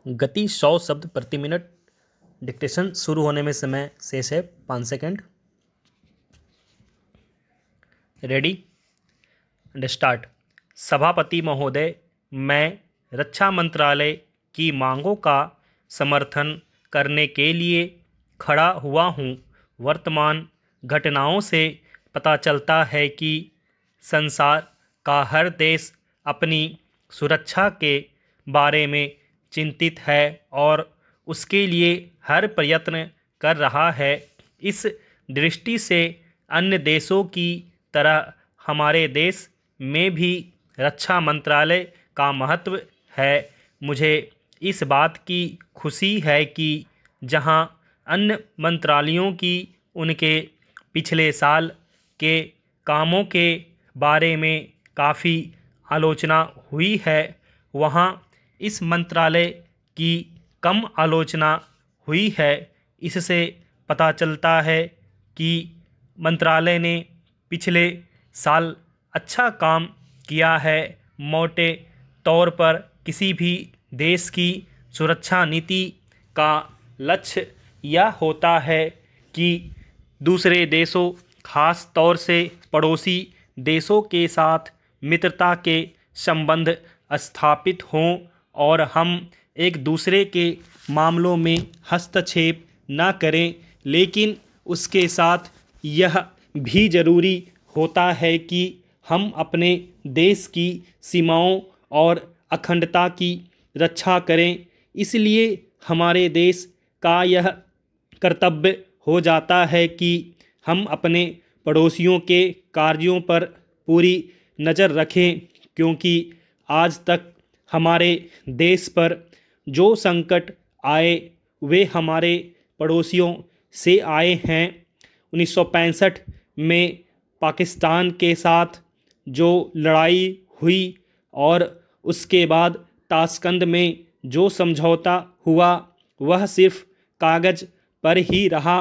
गति 100 शब्द प्रति मिनट। डिक्टेशन शुरू होने में समय शेष है 5 सेकंड। Ready and start. सभापति महोदय, मैं रक्षा मंत्रालय की मांगों का समर्थन करने के लिए खड़ा हुआ हूँ। वर्तमान घटनाओं से पता चलता है कि संसार का हर देश अपनी सुरक्षा के बारे में चिंतित है और उसके लिए हर प्रयत्न कर रहा है। इस दृष्टि से अन्य देशों की तरह हमारे देश में भी रक्षा मंत्रालय का महत्व है। मुझे इस बात की खुशी है कि जहां अन्य मंत्रालयों की उनके पिछले साल के कामों के बारे में काफ़ी आलोचना हुई है, वहां इस मंत्रालय की कम आलोचना हुई है। इससे पता चलता है कि मंत्रालय ने पिछले साल अच्छा काम किया है। मोटे तौर पर किसी भी देश की सुरक्षा नीति का लक्ष्य यह होता है कि दूसरे देशों, खास तौर से पड़ोसी देशों के साथ मित्रता के संबंध स्थापित हों और हम एक दूसरे के मामलों में हस्तक्षेप न करें। लेकिन उसके साथ यह भी ज़रूरी होता है कि हम अपने देश की सीमाओं और अखंडता की रक्षा करें। इसलिए हमारे देश का यह कर्तव्य हो जाता है कि हम अपने पड़ोसियों के कार्यों पर पूरी नज़र रखें, क्योंकि आज तक हमारे देश पर जो संकट आए वे हमारे पड़ोसियों से आए हैं। 1965 में पाकिस्तान के साथ जो लड़ाई हुई और उसके बाद ताशकंद में जो समझौता हुआ वह सिर्फ कागज़ पर ही रहा।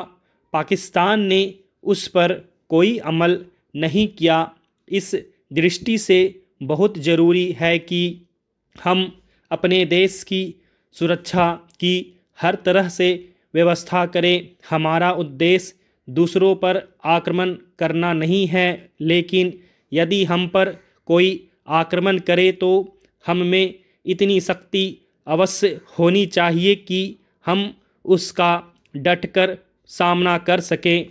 पाकिस्तान ने उस पर कोई अमल नहीं किया। इस दृष्टि से बहुत ज़रूरी है कि हम अपने देश की सुरक्षा की हर तरह से व्यवस्था करें। हमारा उद्देश्य दूसरों पर आक्रमण करना नहीं है, लेकिन यदि हम पर कोई आक्रमण करे तो हम में इतनी शक्ति अवश्य होनी चाहिए कि हम उसका डटकर सामना कर सकें।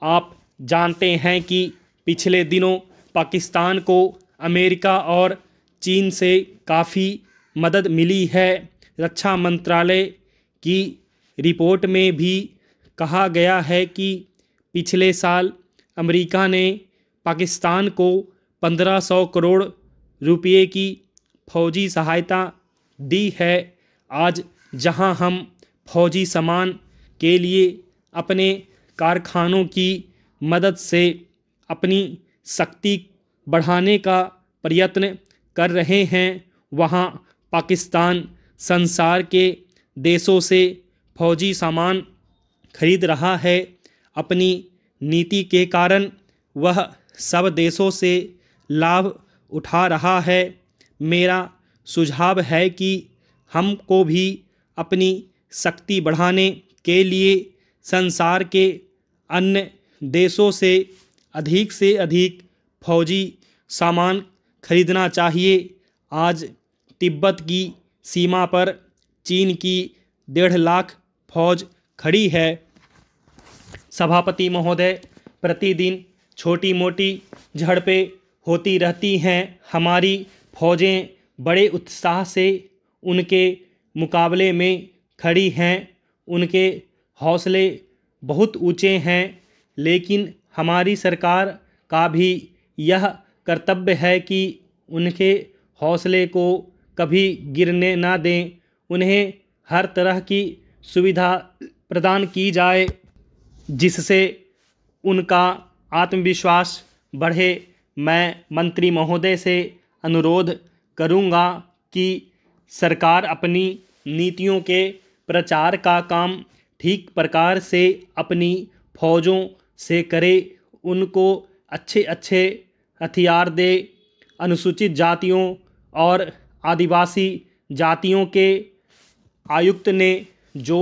आप जानते हैं कि पिछले दिनों पाकिस्तान को अमेरिका और चीन से काफ़ी मदद मिली है। रक्षा मंत्रालय की रिपोर्ट में भी कहा गया है कि पिछले साल अमेरिका ने पाकिस्तान को 1500 करोड़ रुपये की फौजी सहायता दी है। आज जहां हम फौजी सामान के लिए अपने कारखानों की मदद से अपनी शक्ति बढ़ाने का प्रयत्न कर रहे हैं, वहां पाकिस्तान संसार के देशों से फौजी सामान खरीद रहा है। अपनी नीति के कारण वह सब देशों से लाभ उठा रहा है। मेरा सुझाव है कि हमको भी अपनी शक्ति बढ़ाने के लिए संसार के अन्य देशों से अधिक फौजी सामान खरीदना चाहिए। आज तिब्बत की सीमा पर चीन की 1.5 लाख फौज खड़ी है। सभापति महोदय, प्रतिदिन छोटी मोटी झड़पें होती रहती हैं। हमारी फौजें बड़े उत्साह से उनके मुकाबले में खड़ी हैं। उनके हौसले बहुत ऊंचे हैं, लेकिन हमारी सरकार का भी यह कर्तव्य है कि उनके हौसले को कभी गिरने ना दें। उन्हें हर तरह की सुविधा प्रदान की जाए जिससे उनका आत्मविश्वास बढ़े। मैं मंत्री महोदय से अनुरोध करूंगा कि सरकार अपनी नीतियों के प्रचार का काम ठीक प्रकार से अपनी फौजों से करे। उनको अच्छे हथियार दे। अनुसूचित जातियों और आदिवासी जातियों के आयुक्त ने जो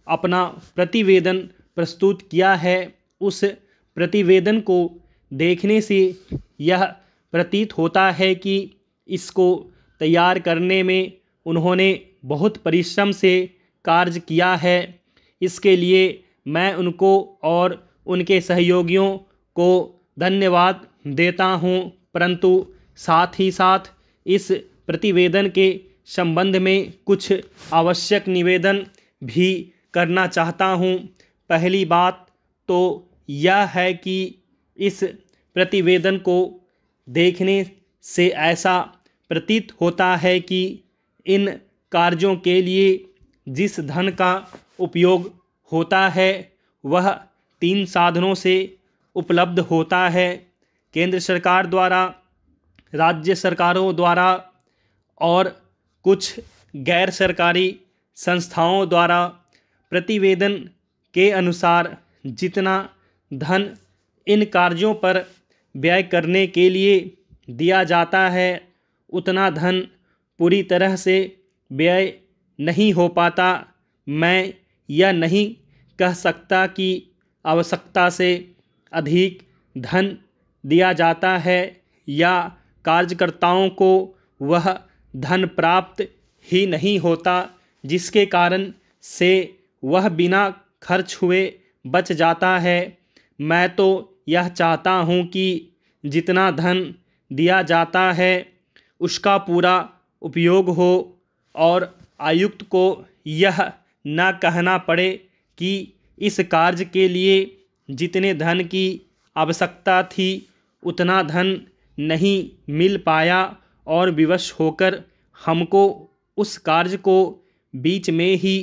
अपना प्रतिवेदन प्रस्तुत किया है, उस प्रतिवेदन को देखने से यह प्रतीत होता है कि इसको तैयार करने में उन्होंने बहुत परिश्रम से कार्य किया है। इसके लिए मैं उनको और उनके सहयोगियों को धन्यवाद देता हूँ, परंतु साथ ही साथ इस प्रतिवेदन के संबंध में कुछ आवश्यक निवेदन भी करना चाहता हूँ। पहली बात तो यह है कि इस प्रतिवेदन को देखने से ऐसा प्रतीत होता है कि इन कार्यों के लिए जिस धन का उपयोग होता है वह 3 साधनों से उपलब्ध होता है। केंद्र सरकार द्वारा, राज्य सरकारों द्वारा और कुछ गैर सरकारी संस्थाओं द्वारा प्रतिवेदन के अनुसार जितना धन इन कार्यों पर व्यय करने के लिए दिया जाता है, उतना धन पूरी तरह से व्यय नहीं हो पाता। मैं यह नहीं कह सकता कि आवश्यकता से अधिक धन दिया जाता है या कार्यकर्ताओं को वह धन प्राप्त ही नहीं होता, जिसके कारण से वह बिना खर्च हुए बच जाता है। मैं तो यह चाहता हूँ कि जितना धन दिया जाता है उसका पूरा उपयोग हो और आयुक्त को यह न कहना पड़े कि इस कार्य के लिए जितने धन की आवश्यकता थी उतना धन नहीं मिल पाया और विवश होकर हमको उस कार्य को बीच में ही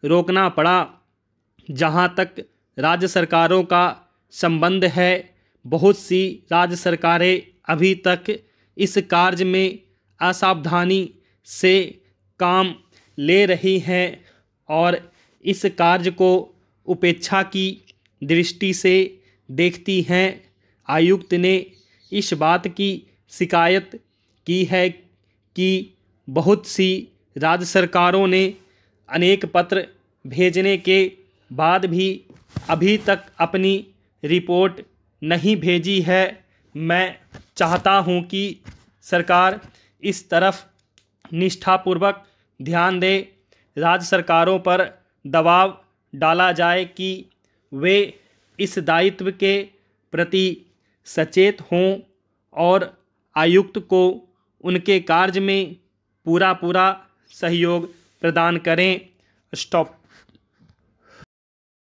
रोकना पड़ा। जहाँ तक राज्य सरकारों का संबंध है, बहुत सी राज्य सरकारें अभी तक इस कार्य में असावधानी से काम ले रही हैं और इस कार्य को उपेक्षा की दृष्टि से देखती हैं। आयुक्त ने इस बात की शिकायत की है कि बहुत सी राज्य सरकारों ने अनेक पत्र भेजने के बाद भी अभी तक अपनी रिपोर्ट नहीं भेजी है। मैं चाहता हूं कि सरकार इस तरफ निष्ठापूर्वक ध्यान दे, राज्य सरकारों पर दबाव डाला जाए कि वे इस दायित्व के प्रति सचेत हों और आयुक्त को उनके कार्य में पूरा सहयोग प्रदान करें। स्टॉप।